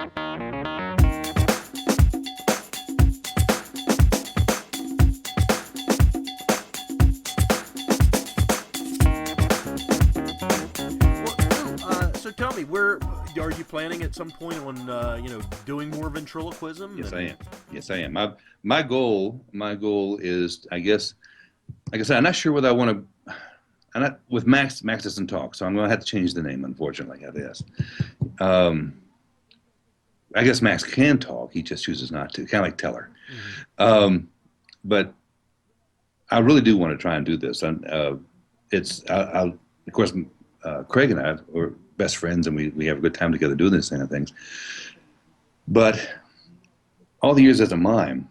So tell me, where are you planning at some point on doing more ventriloquism? Yes, I am. Yes, I am. My goal is, I guess, like I said, I'm not sure whether I want to. I'm not with Max. Max doesn't talk, so I'm going to have to change the name. Unfortunately, I guess. Um, I guess Max can talk. He just chooses not to. Kind of like Teller. Mm-hmm. Um, but I really do want to try and do this. And of course, Craig and I are best friends, and we have a good time together doing this kind of things. But all the years as a mime,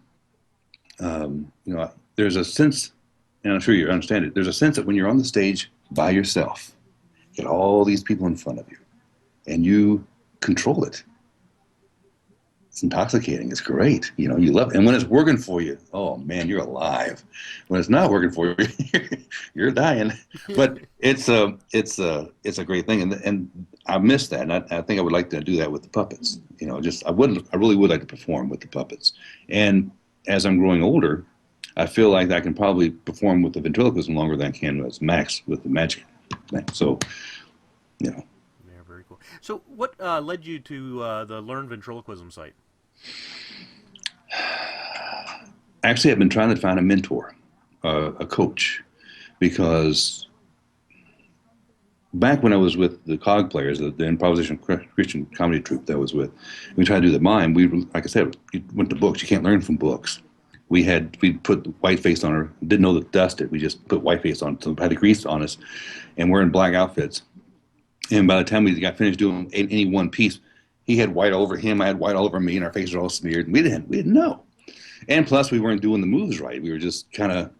there's a sense, and I'm sure you understand it. There's a sense that when you're on the stage by yourself, you get all these people in front of you, and you control it. It's intoxicating. It's great. You know, you love it. And when it's working for you, oh man, you're alive. When it's not working for you, you're dying. But it's a great thing, and I miss that. And I think I would like to do that with the puppets. You know, I really would like to perform with the puppets. And as I'm growing older, I feel like I can probably perform with the ventriloquism longer than I can as Max with the magic thing. So, you know. Yeah, very cool. So what led you to the Learn Ventriloquism site? Actually, I've been trying to find a mentor, a coach, because back when I was with the Cog Players, the improvisation Christian comedy troupe that I was with, we tried to do the mime. Like I said, we went to books. You can't learn from books. We put white face on her. Didn't know to dust it. We just put white face on. So had the grease on us, and we're in black outfits. And by the time we got finished doing any one piece, he had white all over him. I had white all over me, and our faces were all smeared. And we didn't know. And plus, we weren't doing the moves right. We were just kind of,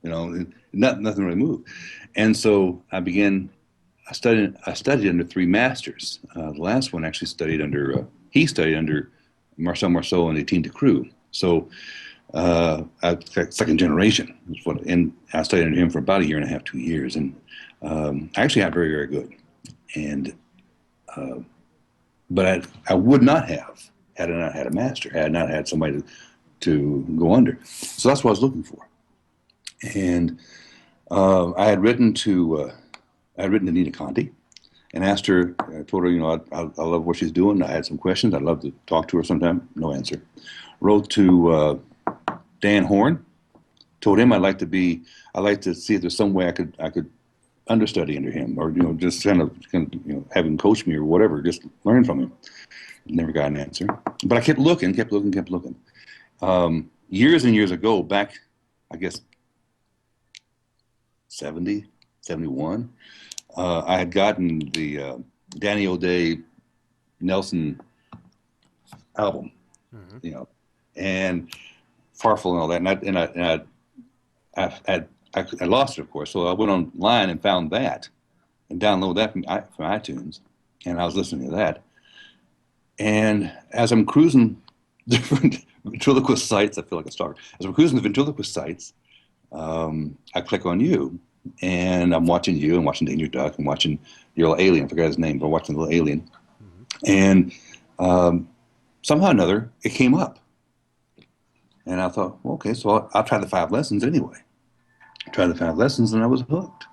nothing really moved. And so I studied under three masters. The last one actually he studied under Marcel Marceau and Etienne de Creux. So second generation. And I studied under him for about a year and a half, 2 years. And I actually got very, very good. And but I would not have had I not had a master, had I not had somebody to go under. So that's what I was looking for. And I had written to Nina Conti and asked her. I told her, I love what she's doing. I had some questions. I'd love to talk to her sometime. No answer. Wrote to Dan Horn. Told him I'd like to see if there's some way I could understudy under him, or just kind of have him coach me or whatever, just learn from him. Never got an answer, but I kept looking. Years and years ago, back, I guess 70, 71, I had gotten the Danny O'Day Nelson album, Mm-hmm. and Farfel and all that, and I lost it, of course. So I went online and found that, and downloaded that from iTunes, and I was listening to that. And as I'm cruising different ventriloquist sites, I feel like a stalker. As I'm cruising the ventriloquist sites, I click on you, and I'm watching you, and watching Danger Duck, and watching your little alien. I forgot his name, but watching the little alien. Mm-hmm. And somehow or another, it came up. And I thought, well, okay, so I'll try the 5 lessons anyway. I tried the 5 lessons, and I was hooked.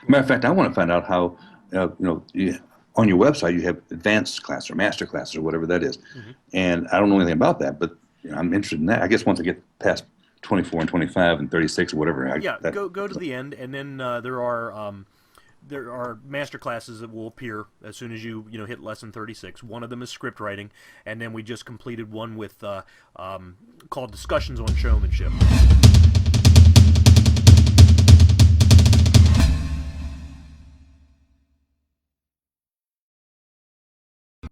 Matter of fact, I want to find out how, on your website you have advanced class or master class or whatever that is. Mm-hmm. And I don't know anything about that, but I'm interested in that. I guess once I get past 24 and 25 and 36 or whatever. Go to the end, and then there are master classes that will appear as soon as you hit lesson 36. One of them is script writing, and then we just completed one with called Discussions on Showmanship.